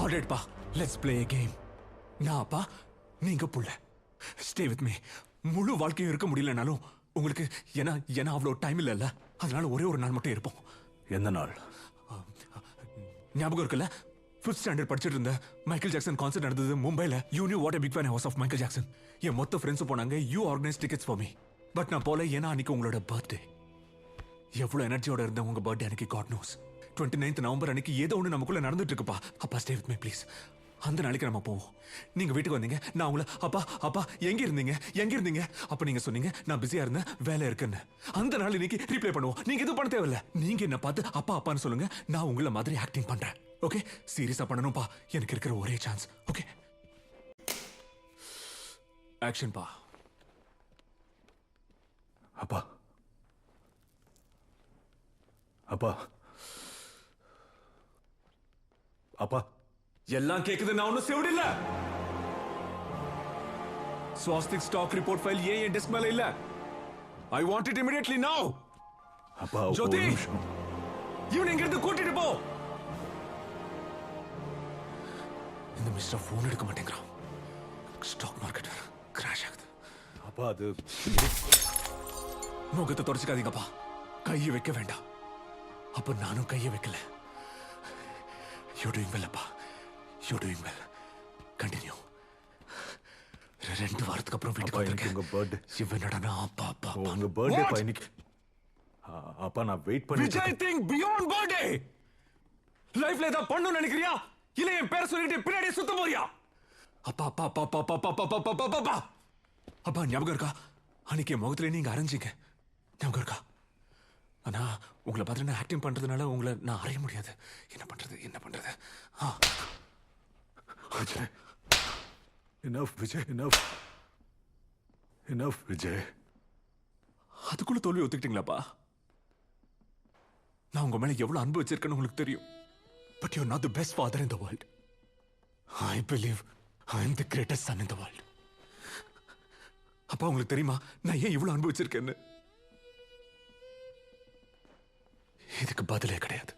Alright பா, let's play a game. நான் அப்பா, நீங்க புள்ள. Stay with me. முழு வாழ்க்கையும் இருக்க முடியலனாலும் உங்களுக்கு ஏன்னா அவ்வளோ டைம் இல்லைல்ல, அதனால ஒரே ஒரு நாள் மட்டும் இருப்போம். எந்த நாள்? ஞாபகம் இருக்குல்ல, 5th ஸ்டாண்டர்ட் படிச்சுட்டு இருந்த மைக்கேல் ஜாக்சன் கான்சர்ட் நடந்தது மும்பைல. You knew what a big fan I was of Michael Jackson. என் மொத்த ஃப்ரெண்ட்ஸும் போனாங்க. You organise tickets for me. But நான் போல, ஏன்னா அன்னைக்கு உங்களோட பர்த்டே. எவ்வளவு எனர்ஜியோட இருந்த உங்க பர்த்டே அன்னைக்கு காட் நோஸ். 29th நவம்பர் அன்னைக்கு ஏதோ ஒன்று நமக்குள்ள நடந்துட்டு இருக்குப்பா. அப்பா ஸ்டே வித் மீ ப்ளீஸ். அந்த நாளைக்கு நம்ம போவோம். நீங்க வீட்டுக்கு வந்தீங்க, நான் உங்களை அப்பா எங்க இருந்தீங்க அப்ப நீங்க சொன்னீங்க நான் பிஸியா இருந்தேன், வேலை இருக்குன்னு. அந்த நாள் இன்னைக்கு ரீப்ளே பண்ணுவோம். நீங்க எதுவும் பண்ண தேவையில்ல. நீங்க என்ன பார்த்து அப்பான்னு சொல்லுங்க, நான் உங்களை மாதிரி ஆக்டிங் பண்றேன். ஓகே, சீரியஸா பண்ணணும்பா, எனக்கு இருக்கிற ஒரே சான்ஸ். ஓகே, ஆக்ஷன் பா. அப்பா அப்பா அப்பா எல்லாம் கேக்குது, நான் ஒன்னும் செவிடு இல்ல. ஸ்வாஸ்திக் ஸ்டாக் ரிப்போர்ட் ஃபைல் ஏன் என் டெஸ்க் மேல இல்ல? ஐ வாண்ட் இட் இமிடியட்லி நவ. அப்பா ஜோதி, இவனை இங்க இருந்து கூட்டிட்டு போ. இந்த மிஸ்டர் போன் எடுக்க மாட்டேங்கிறான். ஸ்டாக் மார்க்கெட் கிராஷ் ஆகுது. அப்பா அது முகத்தை தொடச்சுக்காதீங்கப்பா. கையை வைக்க வேண்டாம். அப்ப நானும் கையை வைக்கல. யூ டூயிங் வெல் அப்பா, யூ டூயிங் வெல். கண்டினியூ. 2 வாரத்துக்கு அப்புறம் வீட்டுக்கு வந்திருக்கேன். உங்க பர்த்டே இவனடா அப்பா உங்க பர்த்டே பா இன்னைக்கு. அப்பா நான் வெயிட் பண்ணி. Vijay think beyond birthday. லைஃப்ல ஏதாவது பண்ணணும்னு நினைக்கிறியா, இல்ல என் பேரை சொல்லிட்டு பின்னாடியே சுத்த போறியா? அப்பா ஞாபகம் இருக்கா, அன்னைக்கு என் முகத்துல நீங்க அரைஞ்சிங்க, ஞாபகம் இருக்கா? ஆனா உங்களை பார்த்து நான் ஆக்டிங் பண்றதுனால உங்களை நான் அறைய முடியாது. என்ன பண்றது? Vijay, enough Vijay, enough Vijay. அதுக்குள்ள தோல்வி ஒத்துக்கிட்டீங்களாப்பா? நான் உங்க மேல எவ்வளவு அன்பு வச்சிருக்கேன்னு உங்களுக்கு தெரியும். But you are not the best father in the world. I believe I am the greatest son in the world. அப்பா உங்களுக்கு தெரியுமா நான் ஏன் இவ்வளவு அன்பு வச்சிருக்கேன்னு? இதுக்கு பதிலே கிடையாது.